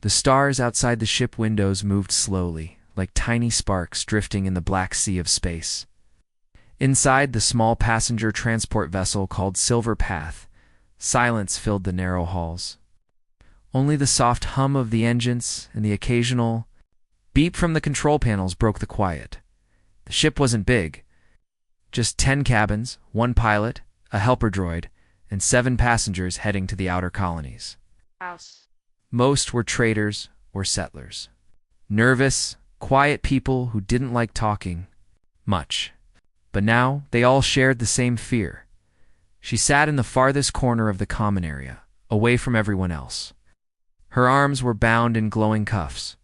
The stars outside the ship windows moved slowly, like tiny sparks drifting in the black sea of space. Inside the small passenger transport vessel called Silver Path, silence filled the narrow halls. Only the soft hum of the engines and the occasional beep from the control panels broke the quiet. The ship wasn't big. Just 10 cabins, 1 pilot, a helper droid, and 7 passengers heading to the outer colonies. Most were traders or settlers. Nervous, quiet people who didn't like talking much. But now they all shared the same fear. She sat in the farthest corner of the common area, away from everyone else. Her arms were bound in glowing cuffs.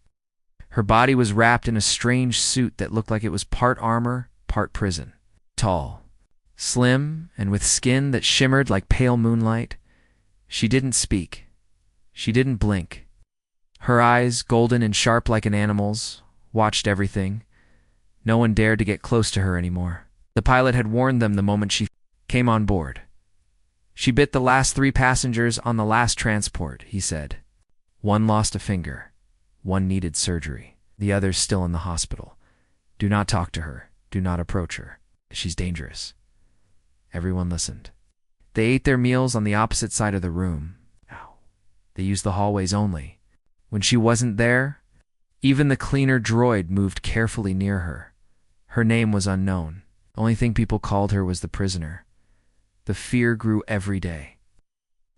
Her body was wrapped in a strange suit that looked like it was part armor, part prison. Tall, slim, and with skin that shimmered like pale moonlight. She didn't speak. She didn't blink. Her eyes, golden and sharp like an animal's, watched everything. No one dared to get close to her anymore. The pilot had warned them the moment she came on board. She bit the last 3 passengers on the last transport, he said. 1 lost a finger. 1 needed surgery. The other's still in the hospital. Do not talk to her. Do not approach her. She's dangerous. Everyone listened. They ate their meals on the opposite side of the room. They used the hallways only. When she wasn't there, even the cleaner droid moved carefully near her. Her name was unknown. The only thing people called her was the prisoner. The fear grew every day.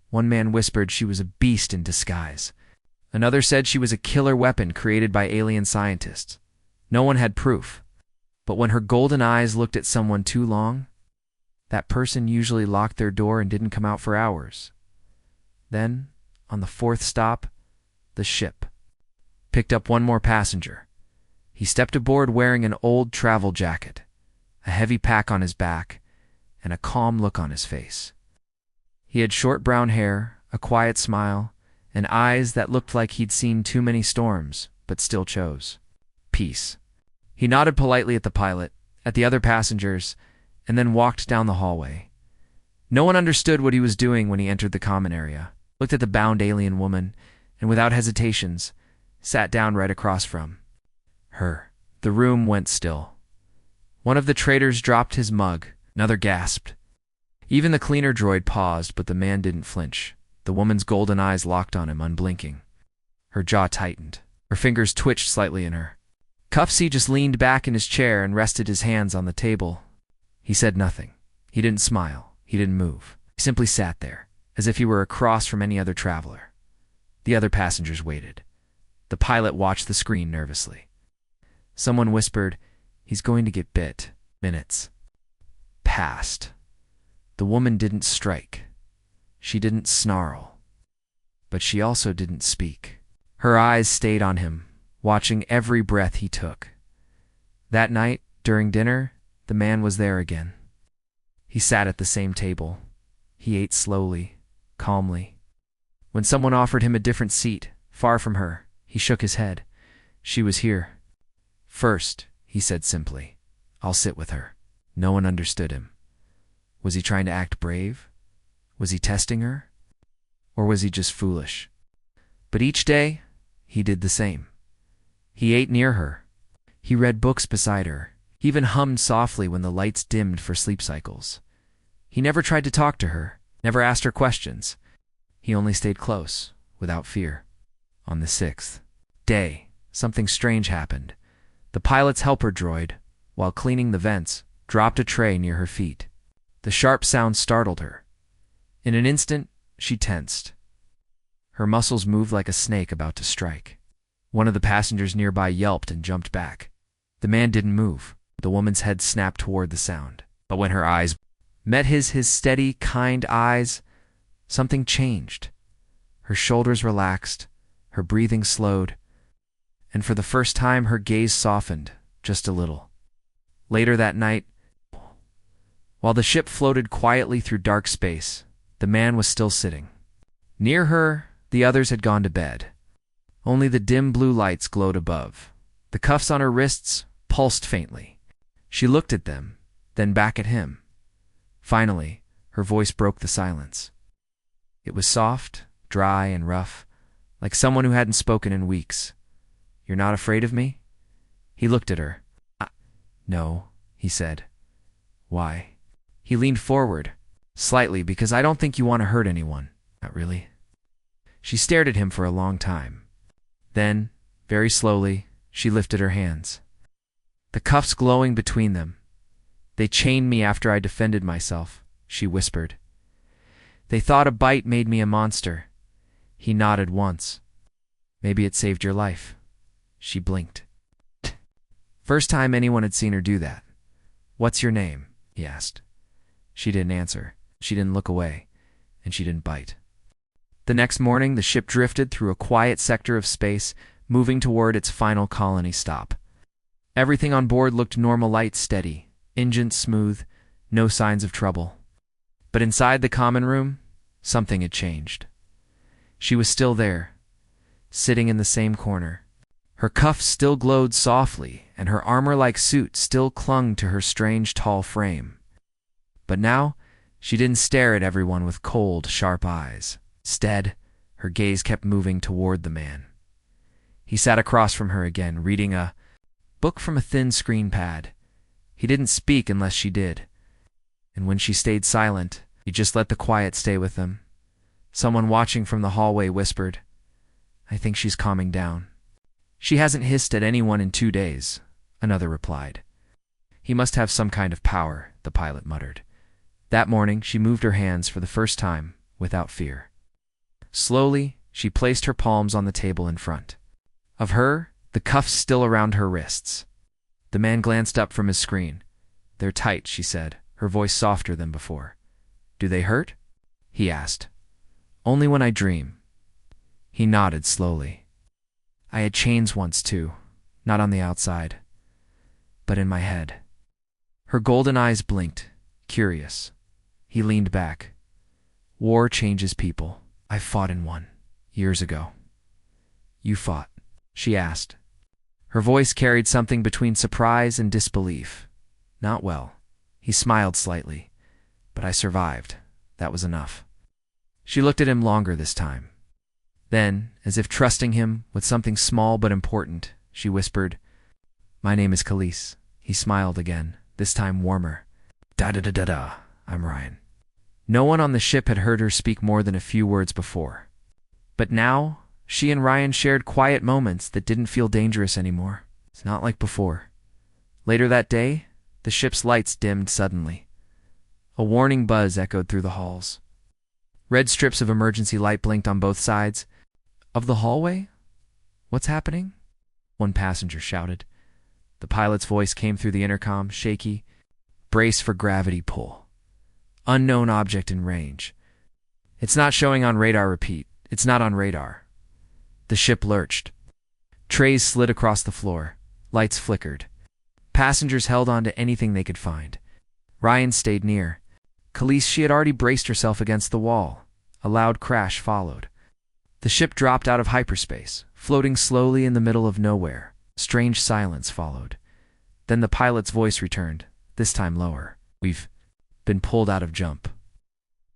One man whispered she was a beast in disguise. Another said she was a killer weapon created by alien scientists. No one had proof. But when her golden eyes looked at someone too long, that person usually locked their door and didn't come out for hours. Then, on the 4th stop, the ship picked up 1 more passenger. He stepped aboard wearing an old travel jacket, a heavy pack on his back, and a calm look on his face. He had short brown hair, a quiet smile, and eyes that looked like he'd seen too many storms, but still chose peace. He nodded politely at the pilot, at the other passengers, and then walked down the hallway. No one understood what he was doing when he entered the common area, looked at the bound alien woman, and without hesitations, sat down right across from her. The room went still. One of the traders dropped his mug. Another gasped. Even the cleaner droid paused, but the man didn't flinch. The woman's golden eyes locked on him, unblinking. Her jaw tightened. Her fingers twitched slightly in her. Cuffsy just leaned back in his chair and rested his hands on the table. He said nothing. He didn't smile. He didn't move. He simply sat there, as if he were across from any other traveler. The other passengers waited. The pilot watched the screen nervously. Someone whispered, "He's going to get bit." Minutes passed. The woman didn't strike. She didn't snarl. But she also didn't speak. Her eyes stayed on him, watching every breath he took. That night, during dinner, the man was there again. He sat at the same table. He ate slowly, calmly. When someone offered him a different seat, far from her, he shook his head. She was here. "First," he said simply, "I'll sit with her." No one understood him. Was he trying to act brave? Was he testing her? Or was he just foolish? But each day, he did the same. He ate near her. He read books beside her. He even hummed softly when the lights dimmed for sleep cycles. He never tried to talk to her, never asked her questions. He only stayed close, without fear. On the 6th day, something strange happened. The pilot's helper droid, while cleaning the vents, dropped a tray near her feet. The sharp sound startled her. In an instant, she tensed. Her muscles moved like a snake about to strike. One of the passengers nearby yelped and jumped back. The man didn't move. The woman's head snapped toward the sound. But when her eyes met his steady, kind eyes, something changed. Her shoulders relaxed, her breathing slowed, and for the first time her gaze softened, just a little. Later that night, while the ship floated quietly through dark space, the man was still sitting. Near her, the others had gone to bed. Only the dim blue lights glowed above. The cuffs on her wrists pulsed faintly. She looked at them, then back at him. Finally, her voice broke the silence. It was soft, dry, and rough, like someone who hadn't spoken in weeks. "You're not afraid of me?" He looked at her. "No," he said. "Why?" He leaned forward, slightly, "Because I don't think you want to hurt anyone." "Not really." She stared at him for a long time. Then, very slowly, she lifted her hands, the cuffs glowing between them. "They chained me after I defended myself," she whispered. "They thought a bite made me a monster." He nodded once. "Maybe it saved your life." She blinked. First time anyone had seen her do that. "What's your name?" he asked. She didn't answer. She didn't look away. And she didn't bite. The next morning, the ship drifted through a quiet sector of space, moving toward its final colony stop. Everything on board looked normal, light, steady, engines smooth, no signs of trouble. But inside the common room, something had changed. She was still there, sitting in the same corner. Her cuffs still glowed softly, and her armor-like suit still clung to her strange, tall frame. But now, she didn't stare at everyone with cold, sharp eyes. Instead, her gaze kept moving toward the man. He sat across from her again, reading a book from a thin screen pad. He didn't speak unless she did. And when she stayed silent, he just let the quiet stay with them. Someone watching from the hallway whispered, "I think she's calming down." "She hasn't hissed at anyone in 2 days," another replied. "He must have some kind of power," the pilot muttered. That morning, she moved her hands for the first time, without fear. Slowly, she placed her palms on the table in front of her, the cuffs still around her wrists. The man glanced up from his screen. "They're tight," she said, her voice softer than before. "Do they hurt?" he asked. "Only when I dream." He nodded slowly. "I had chains once too, not on the outside, but in my head." Her golden eyes blinked, curious. He leaned back. "War changes people. I fought in one, years ago." "You fought?" she asked. Her voice carried something between surprise and disbelief. "Not well." He smiled slightly. "But I survived. That was enough." She looked at him longer this time. Then, as if trusting him with something small but important, she whispered, "My name is Khalees." He smiled again, this time warmer. "Da-da-da-da-da, I'm Ryan." No one on the ship had heard her speak more than a few words before. But now, she and Ryan shared quiet moments that didn't feel dangerous anymore. It's not like before. Later that day, the ship's lights dimmed suddenly. A warning buzz echoed through the halls. Red strips of emergency light blinked on both sides. "Of the hallway? What's happening?" one passenger shouted. The pilot's voice came through the intercom, shaky. "Brace for gravity pull. Unknown object in range. It's not showing on radar, repeat. It's not on radar." The ship lurched. Trays slid across the floor. Lights flickered. Passengers held on to anything they could find. Ryan stayed near. Khalees, she had already braced herself against the wall. A loud crash followed. The ship dropped out of hyperspace, floating slowly in the middle of nowhere. Strange silence followed. Then the pilot's voice returned, this time lower. "We've been pulled out of jump.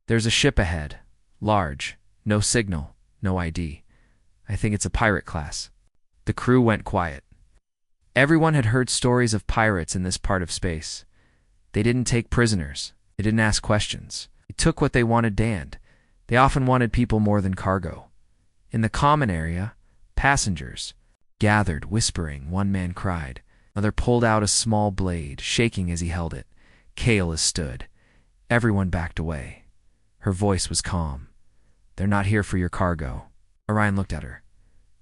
There's a ship ahead. Large. No signal. No ID. I think it's a pirate class." The crew went quiet. Everyone had heard stories of pirates in this part of space. They didn't take prisoners. They didn't ask questions. They took what they wanted damned. They often wanted people more than cargo. In the common area, passengers gathered, whispering. One man cried. Another pulled out a small blade, shaking as he held it. Kayla stood. Everyone backed away. Her voice was calm. "They're not here for your cargo." Orion looked at her.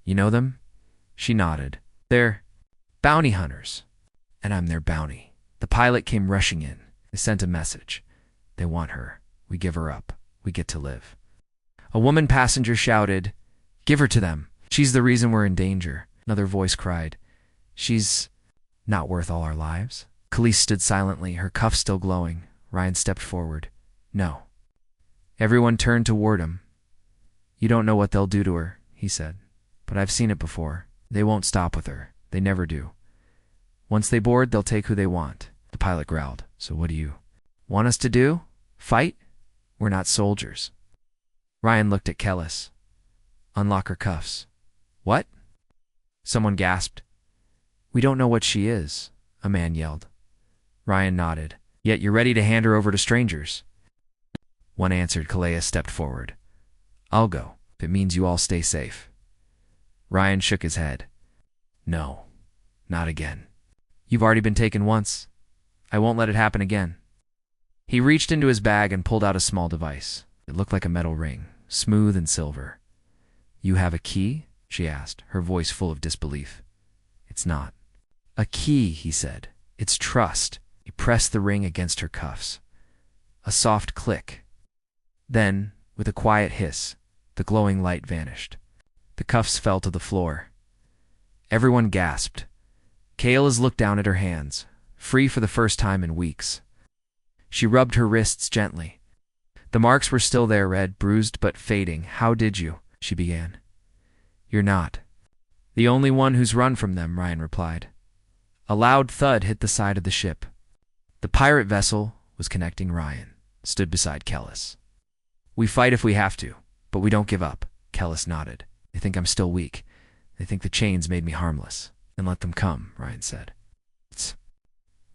"You know them?" She nodded. "They're bounty hunters, and I'm their bounty." The pilot came rushing in. They sent a message. "They want her. We give her up. We get to live." A woman passenger shouted, "Give her to them. She's the reason we're in danger." Another voice cried, "She's not worth all our lives." Khalees stood silently, her cuffs still glowing. Ryan stepped forward. "No." Everyone turned toward him. "You don't know what they'll do to her," he said. "But I've seen it before. They won't stop with her. They never do. Once they board, they'll take who they want." The pilot growled. "So what do you want us to do? Fight? We're not soldiers." Ryan looked at Kellis. Unlock her cuffs. What? Someone gasped. We don't know what she is, a man yelled. Ryan nodded. Yet you're ready to hand her over to strangers. One answered. Kalea stepped forward. I'll go, if it means you all stay safe. Ryan shook his head. No, not again. You've already been taken once. I won't let it happen again. He reached into his bag and pulled out a small device. It looked like a metal ring, smooth and silver. You have a key? She asked, her voice full of disbelief. It's not. A key, he said. It's trust. He pressed the ring against her cuffs. A soft click. Then, with a quiet hiss, the glowing light vanished. The cuffs fell to the floor. Everyone gasped. Kayla's looked down at her hands, free for the first time in weeks. She rubbed her wrists gently. The marks were still there, red, bruised but fading. How did you? She began. You're not the only one who's run from them, Ryan replied. A loud thud hit the side of the ship. The pirate vessel was connecting. Ryan stood beside Kellis. We fight if we have to, but we don't give up, Kellis nodded. They think I'm still weak. They think the chains made me harmless. Then let them come, Ryan said.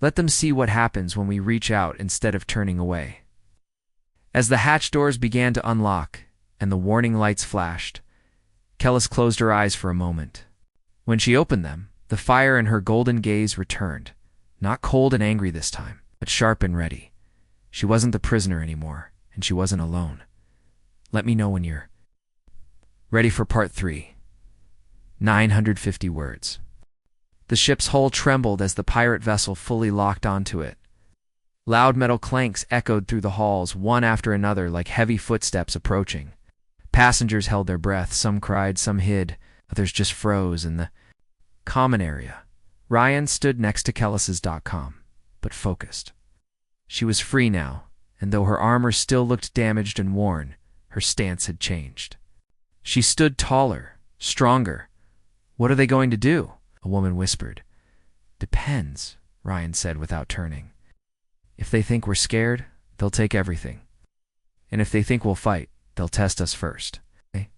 Let them see what happens when we reach out instead of turning away. As the hatch doors began to unlock and the warning lights flashed, Kellis closed her eyes for a moment. When she opened them, the fire in her golden gaze returned, not cold and angry this time, but sharp and ready. She wasn't the prisoner anymore, and she wasn't alone. Let me know when you're ready for part 3. 950 words. The ship's hull trembled as the pirate vessel fully locked onto it. Loud metal clanks echoed through the halls, one after another, like heavy footsteps approaching. Passengers held their breath. Some cried, some hid, others just froze in the common area. Ryan stood next to Kellis's.com, but focused. She was free now, and though her armor still looked damaged and worn, her stance had changed. She stood taller, stronger. What are they going to do? A woman whispered. Depends, Ryan said without turning. If they think we're scared, they'll take everything. And if they think we'll fight, they'll test us first. Okay?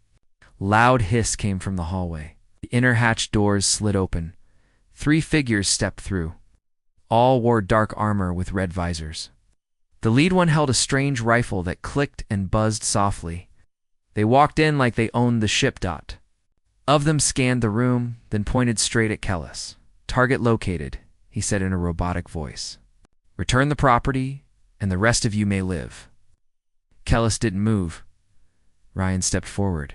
Loud hiss came from the hallway. The inner hatch doors slid open. 3 figures stepped through. All wore dark armor with red visors. The lead one held a strange rifle that clicked and buzzed softly. They walked in like they owned the ship. Of them scanned the room, then pointed straight at Kellis. Target located, he said in a robotic voice. Return the property, and the rest of you may live. Kellis didn't move. Ryan stepped forward.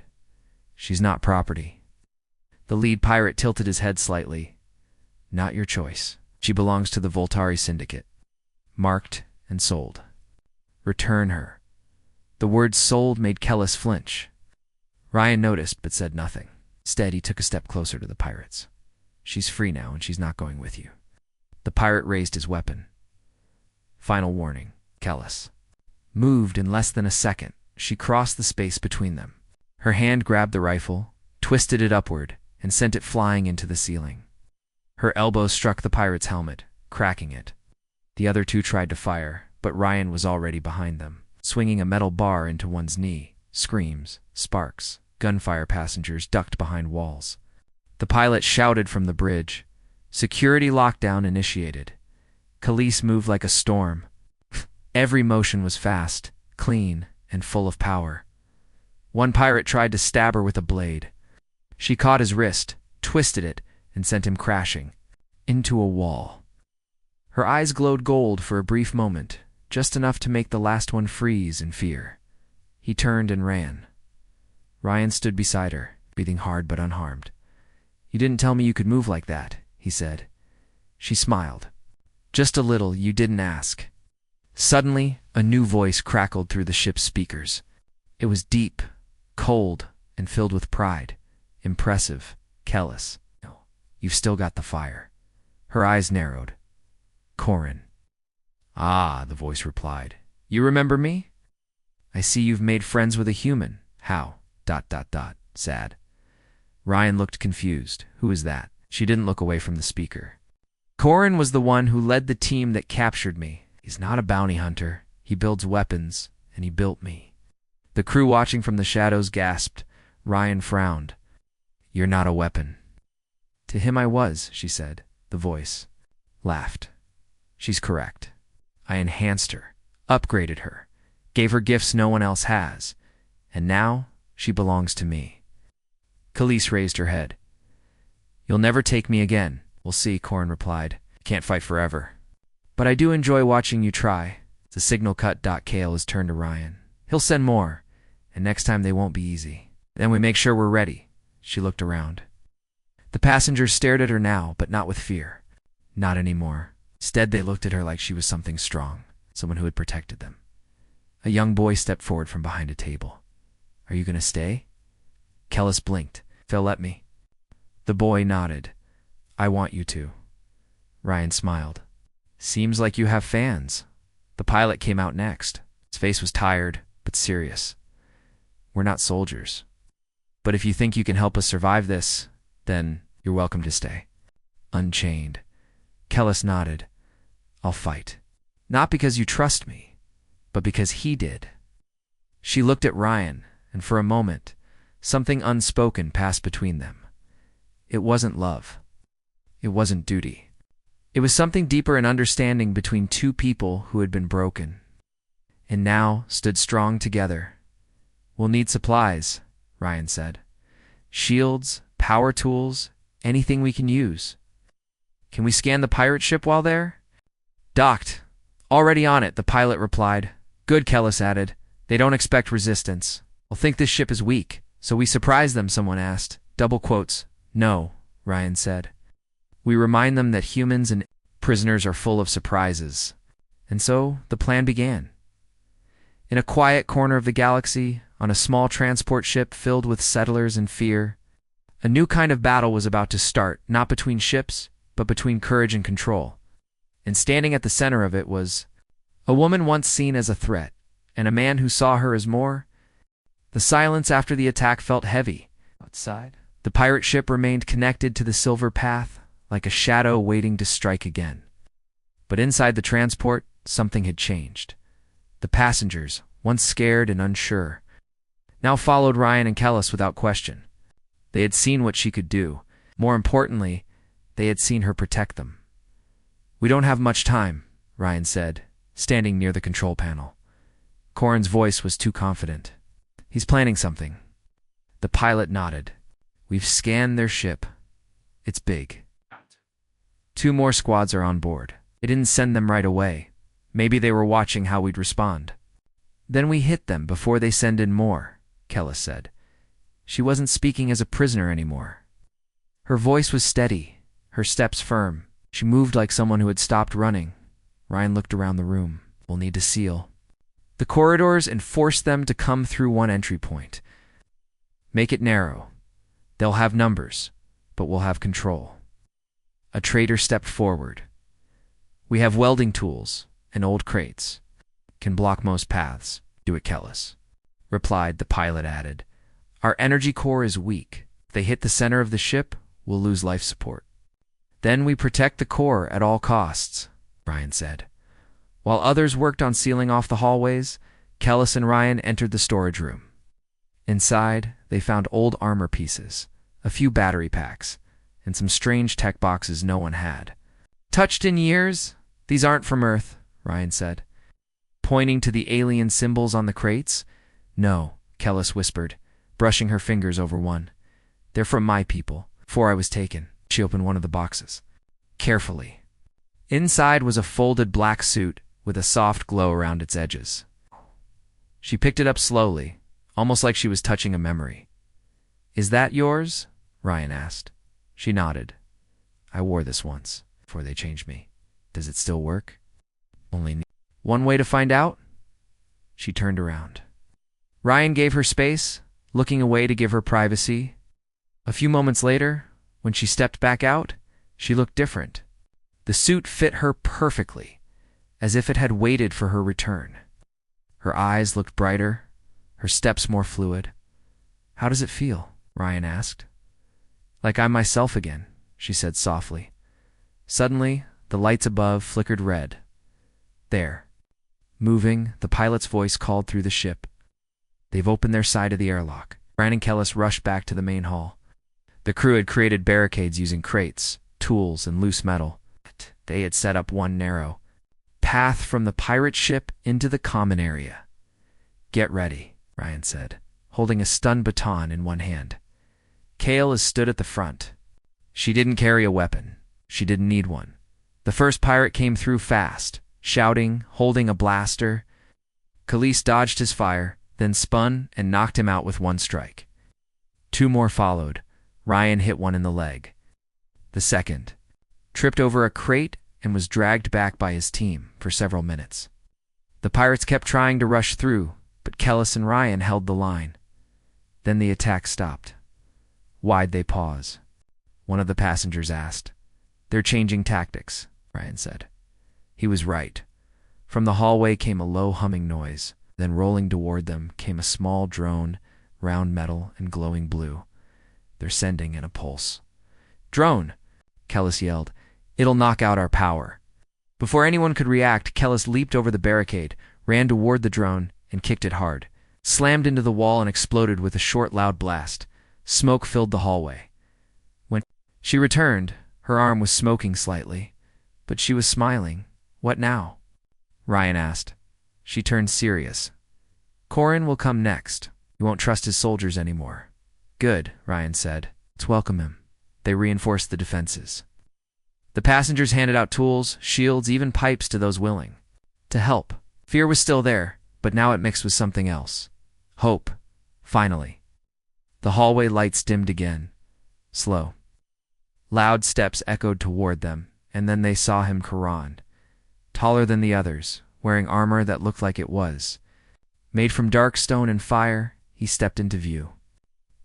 She's not property. The lead pirate tilted his head slightly. Not your choice. She belongs to the Voltari Syndicate. Marked and sold. Return her. The word sold made Kellis flinch. Ryan noticed but said nothing. Instead, he took a step closer to the pirates. She's free now, and she's not going with you. The pirate raised his weapon. Final warning, Kellis. Moved in less than a second, she crossed the space between them. Her hand grabbed the rifle, twisted it upward, and sent it flying into the ceiling. Her elbow struck the pirate's helmet, cracking it. The other 2 tried to fire, but Ryan was already behind them, swinging a metal bar into one's knee. Screams, sparks, gunfire. Passengers ducked behind walls. The pilot shouted from the bridge. Security lockdown initiated. Khalees moved like a storm. Every motion was fast, clean, and full of power. One pirate tried to stab her with a blade. She caught his wrist, twisted it, and sent him crashing into a wall. Her eyes glowed gold for a brief moment, just enough to make the last one freeze in fear. He turned and ran. Ryan stood beside her, breathing hard but unharmed. You didn't tell me you could move like that, he said. She smiled. Just a little, you didn't ask. Suddenly, a new voice crackled through the ship's speakers. It was deep, cold, and filled with pride. Impressive, Kellis. No, you've still got the fire. Her eyes narrowed. Corin. Ah, the voice replied. You remember me? I see you've made friends with a human. How? ... Sad. Ryan looked confused. Who is that? She didn't look away from the speaker. Corin was the one who led the team that captured me. He's not a bounty hunter. He builds weapons, and he built me. The crew watching from the shadows gasped. Ryan frowned. You're not a weapon. To him I was, she said. The voice laughed. She's correct. I enhanced her, upgraded her, gave her gifts no one else has, and now she belongs to me. Khalees raised her head. You'll never take me again. We'll see, Corrin replied. Can't fight forever. But I do enjoy watching you try. The signal cut. Kale is turned to Ryan. He'll send more, and next time they won't be easy. Then we make sure we're ready. She looked around. The passengers stared at her now, but not with fear. Not anymore. Instead, they looked at her like she was something strong, someone who had protected them. A young boy stepped forward from behind a table. Are you going to stay? Kellis blinked. Phil, let me. The boy nodded. I want you to. Ryan smiled. Seems like you have fans. The pilot came out next. His face was tired, but serious. We're not soldiers. But if you think you can help us survive this, then you're welcome to stay. Unchained. Kellis nodded. I'll fight. Not because you trust me, but because he did. She looked at Ryan, and for a moment, something unspoken passed between them. It wasn't love. It wasn't duty. It was something deeper and understanding between two people who had been broken, and now stood strong together. We'll need supplies, Ryan said. Shields, power tools, anything we can use. Can we scan the pirate ship while there? Docked. Already on it, the pilot replied. Good, Kellis added. They don't expect resistance. They'll think this ship is weak, so we surprise them, someone asked. Double quotes. No, Ryan said. We remind them that humans and prisoners are full of surprises. And so the plan began. In a quiet corner of the galaxy, on a small transport ship filled with settlers and fear, a new kind of battle was about to start, not between ships, but between courage and control. And standing at the center of it was a woman once seen as a threat, and a man who saw her as more. The silence after the attack felt heavy. Outside, the pirate ship remained connected to the silver path, like a shadow waiting to strike again. But inside the transport, something had changed. The passengers, once scared and unsure, now followed Ryan and Kellis without question. They had seen what she could do. More importantly, they had seen her protect them. We don't have much time, Ryan said, standing near the control panel. Corrin's voice was too confident. He's planning something. The pilot nodded. We've scanned their ship. It's big. 2 more squads are on board. They didn't send them right away. Maybe they were watching how we'd respond. Then we hit them before they send in more, Kellis said. She wasn't speaking as a prisoner anymore. Her voice was steady, her steps firm. She moved like someone who had stopped running. Ryan looked around the room. We'll need to seal the corridors and force them to come through one entry point. Make it narrow. They'll have numbers, but we'll have control. A trader stepped forward. We have welding tools and old crates. Can block most paths. Do it, Kellis, replied. The pilot added. Our energy core is weak. If they hit the center of the ship, we'll lose life support. Then we protect the core at all costs, Ryan said. While others worked on sealing off the hallways, Kellis and Ryan entered the storage room. Inside, they found old armor pieces, a few battery packs, and some strange tech boxes no one had. Touched in years? These aren't from Earth, Ryan said, pointing to the alien symbols on the crates. No, Kellis whispered, brushing her fingers over one. They're from my people, before I was taken. She opened one of the boxes. Carefully. Inside was a folded black suit with a soft glow around its edges. She picked it up slowly, almost like she was touching a memory. Is that yours? Ryan asked. She nodded. I wore this once, before they changed me. Does it still work? Only one way to find out? She turned around. Ryan gave her space, looking away to give her privacy. A few moments later, when she stepped back out, she looked different. The suit fit her perfectly, as if it had waited for her return. Her eyes looked brighter, her steps more fluid. How does it feel? Ryan asked. Like I'm myself again, she said softly. Suddenly, the lights above flickered red. There. Moving, the pilot's voice called through the ship. They've opened their side of the airlock. Ryan and Kellis rushed back to the main hall. The crew had created barricades using crates, tools, and loose metal. They had set up one narrow path from the pirate ship into the common area. "Get ready," Ryan said, holding a stun baton in one hand. Kale stood at the front. She didn't carry a weapon. She didn't need one. The first pirate came through fast, shouting, holding a blaster. Khalees dodged his fire, then spun and knocked him out with one strike. Two more followed. Ryan hit one in the leg. The second tripped over a crate and was dragged back by his team for several minutes. The pirates kept trying to rush through, but Kellis and Ryan held the line. Then the attack stopped. "Why'd they pause?" one of the passengers asked. "They're changing tactics," Ryan said. He was right. From the hallway came a low humming noise. Then rolling toward them came a small drone, round metal and glowing blue. "They're sending in a pulse." "Drone!" Kellis yelled. "It'll knock out our power." Before anyone could react, Kellis leaped over the barricade, ran toward the drone, and kicked it hard. Slammed into the wall and exploded with a short, loud blast. Smoke filled the hallway. When she returned, her arm was smoking slightly, but she was smiling. "What now?" Ryan asked. She turned serious. "Corin will come next. You won't trust his soldiers anymore." "Good," Ryan said. "Let's welcome him." They reinforced the defenses. The passengers handed out tools, shields, even pipes to those willing to help. Fear was still there, but now it mixed with something else. Hope. Finally. The hallway lights dimmed again. Slow. Loud steps echoed toward them, and then they saw him, Corin. Taller than the others, wearing armor that looked like it was. Made from dark stone and fire, he stepped into view.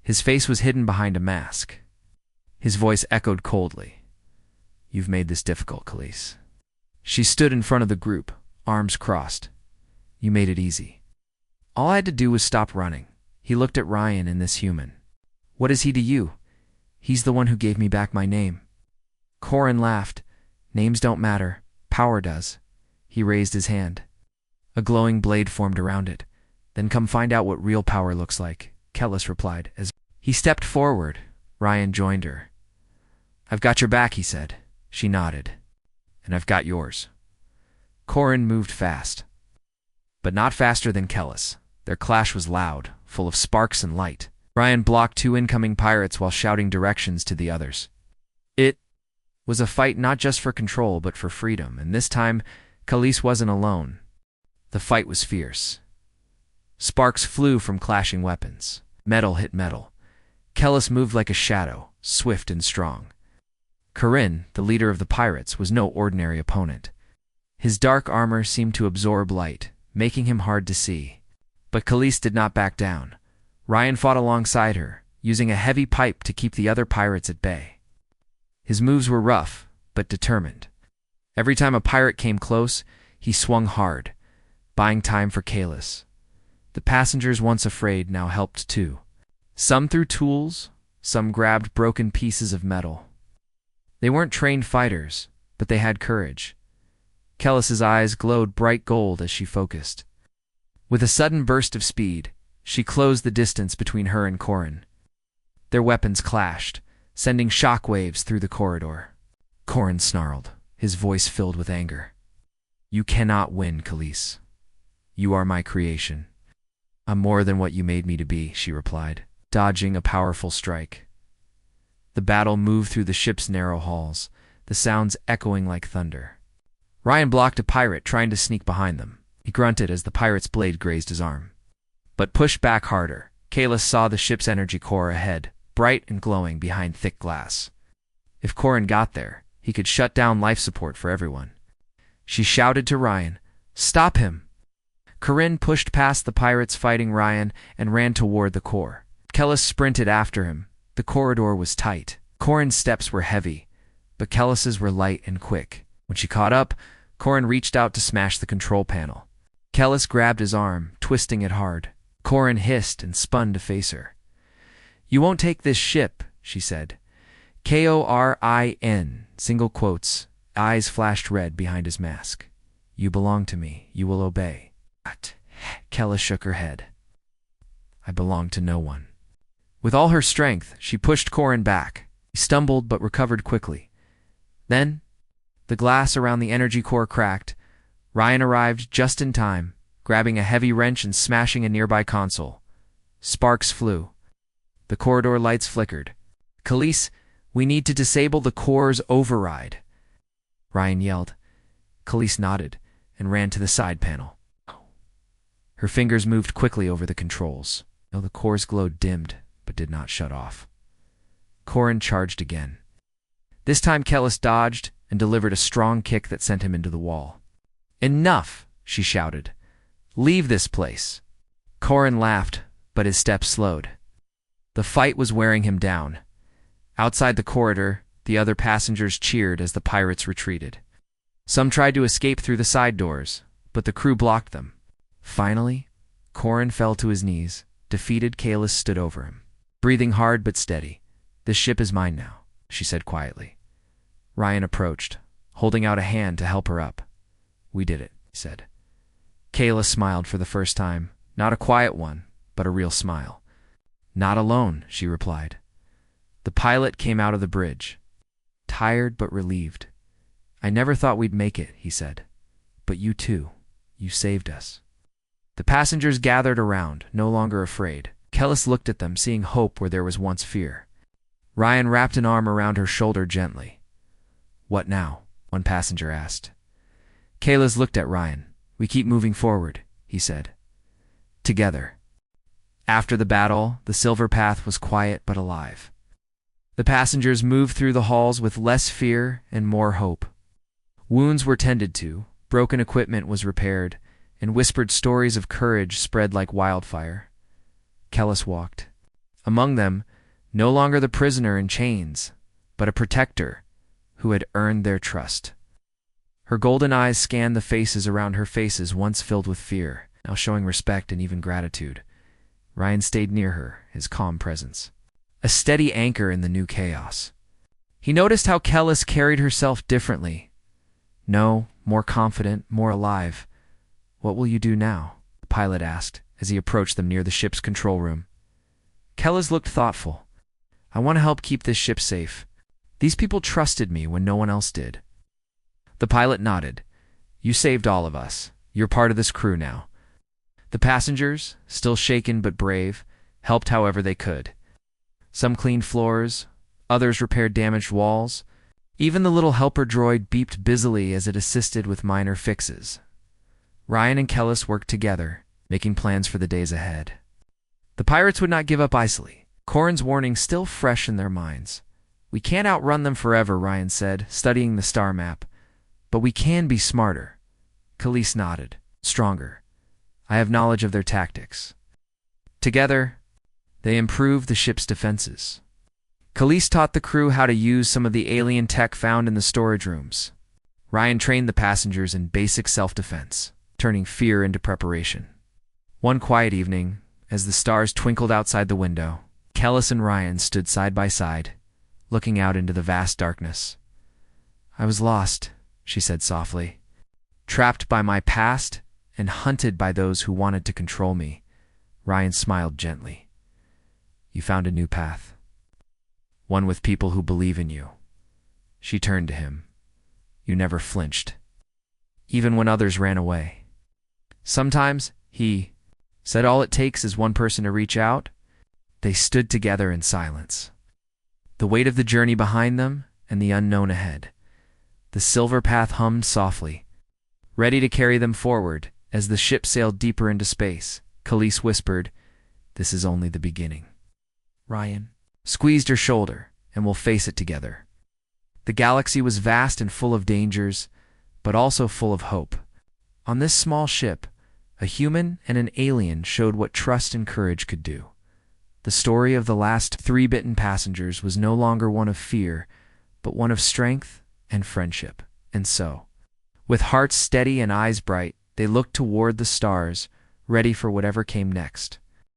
His face was hidden behind a mask. His voice echoed coldly. "You've made this difficult, Khalees." She stood in front of the group, arms crossed. "You made it easy. All I had to do was stop running." He looked at Ryan and this human. "What is he to you?" "He's the one who gave me back my name." Corin laughed. "Names don't matter. Power does." He raised his hand. A glowing blade formed around it. "Then come find out what real power looks like," Kellis replied. As he stepped forward, Ryan joined her. "I've got your back," he said. She nodded. "And I've got yours." Corin moved fast, but not faster than Kellis. Their clash was loud, full of sparks and light. Ryan blocked two incoming pirates while shouting directions to the others. It was a fight not just for control, but for freedom, and this time, Khalees wasn't alone. The fight was fierce. Sparks flew from clashing weapons. Metal hit metal. Kellis moved like a shadow, swift and strong. Corin, the leader of the pirates, was no ordinary opponent. His dark armor seemed to absorb light, making him hard to see. But Khalees did not back down. Ryan fought alongside her, using a heavy pipe to keep the other pirates at bay. His moves were rough, but determined. Every time a pirate came close, he swung hard, buying time for Khalees. The passengers, once afraid, now helped too. Some threw tools, some grabbed broken pieces of metal. They weren't trained fighters, but they had courage. Kellis's eyes glowed bright gold as she focused. With a sudden burst of speed, she closed the distance between her and Corin. Their weapons clashed, sending shock waves through the corridor. Corin snarled, his voice filled with anger. "You cannot win, Khalees. You are my creation." "I'm more than what you made me to be," she replied, dodging a powerful strike. The battle moved through the ship's narrow halls, the sounds echoing like thunder. Ryan blocked a pirate trying to sneak behind them. He grunted as the pirate's blade grazed his arm, but pushed back harder. Kellis saw the ship's energy core ahead, bright and glowing behind thick glass. If Corin got there, he could shut down life support for everyone. She shouted to Ryan, "Stop him!" Corin pushed past the pirates fighting Ryan and ran toward the core. Kellis sprinted after him. The corridor was tight. Corin's steps were heavy, but Kellis's were light and quick. When she caught up, Corin reached out to smash the control panel. Kellis grabbed his arm, twisting it hard. Corin hissed and spun to face her. "You won't take this ship," she said. Korin, single quotes, eyes flashed red behind his mask. "You belong to me. You will obey." Kellis shook her head. "I belong to no one." With all her strength, she pushed Corin back. He stumbled but recovered quickly. Then, the glass around the energy core cracked. Ryan arrived just in time, grabbing a heavy wrench and smashing a nearby console. Sparks flew. The corridor lights flickered. "Khalees, we need to disable the core's override," Ryan yelled. Khalees nodded and ran to the side panel. Her fingers moved quickly over the controls. The core's glow dimmed, but did not shut off. Corin charged again. This time Kellis dodged and delivered a strong kick that sent him into the wall. "Enough!" she shouted. "Leave this place." Corin laughed, but his steps slowed. The fight was wearing him down. Outside the corridor, the other passengers cheered as the pirates retreated. Some tried to escape through the side doors, but the crew blocked them. Finally, Corin fell to his knees. Defeated, Kalis stood over him. Breathing hard but steady. "This ship is mine now," she said quietly. Ryan approached, holding out a hand to help her up. "We did it," he said. Kalis smiled for the first time, not a quiet one, but a real smile. "Not alone," she replied. The pilot came out of the bridge, tired but relieved. "I never thought we'd make it," he said. "But you too. You saved us." The passengers gathered around, no longer afraid. Kellis looked at them, seeing hope where there was once fear. Ryan wrapped an arm around her shoulder gently. "What now?" one passenger asked. Kellis looked at Ryan. "We keep moving forward," he said. "Together." After the battle, the Silver Path was quiet but alive. The passengers moved through the halls with less fear and more hope. Wounds were tended to, broken equipment was repaired, and whispered stories of courage spread like wildfire. Kellis walked. Among them, no longer the prisoner in chains, but a protector who had earned their trust. Her golden eyes scanned the faces around her faces once filled with fear, now showing respect and even gratitude. Ryan stayed near her, his calm presence, a steady anchor in the new chaos. He noticed how Kellis carried herself differently. No, more confident, more alive. "What will you do now?" the pilot asked as he approached them near the ship's control room. Kellis looked thoughtful. "I want to help keep this ship safe. These people trusted me when no one else did." The pilot nodded. "You saved all of us. You're part of this crew now." The passengers, still shaken but brave, helped however they could. Some cleaned floors, others repaired damaged walls. Even the little helper droid beeped busily as it assisted with minor fixes. Ryan and Kellis worked together, making plans for the days ahead. The pirates would not give up easily. Corin's warning still fresh in their minds. "We can't outrun them forever," Ryan said, studying the star map. "But we can be smarter." Khalees nodded. "Stronger. I have knowledge of their tactics." Together, they improved the ship's defenses. Khalees taught the crew how to use some of the alien tech found in the storage rooms. Ryan trained the passengers in basic self-defense, turning fear into preparation. One quiet evening, as the stars twinkled outside the window, Kellis and Ryan stood side by side, looking out into the vast darkness. "I was lost," she said softly, "trapped by my past and hunted by those who wanted to control me." Ryan smiled gently. "You found a new path. One with people who believe in you." She turned to him. "You never flinched, even when others ran away." Sometimes, he said, all it takes is one person to reach out. They stood together in silence, the weight of the journey behind them and the unknown ahead. The Silver Path hummed softly, ready to carry them forward as the ship sailed deeper into space. Khalees whispered, "This is only the beginning." Ryan squeezed her shoulder, "And we'll face it together." The galaxy was vast and full of dangers, but also full of hope. On this small ship, a human and an alien showed what trust and courage could do. The story of the last 3 bitten passengers was no longer one of fear, but one of strength and friendship. And so, with hearts steady and eyes bright, they looked toward the stars, ready for whatever came next.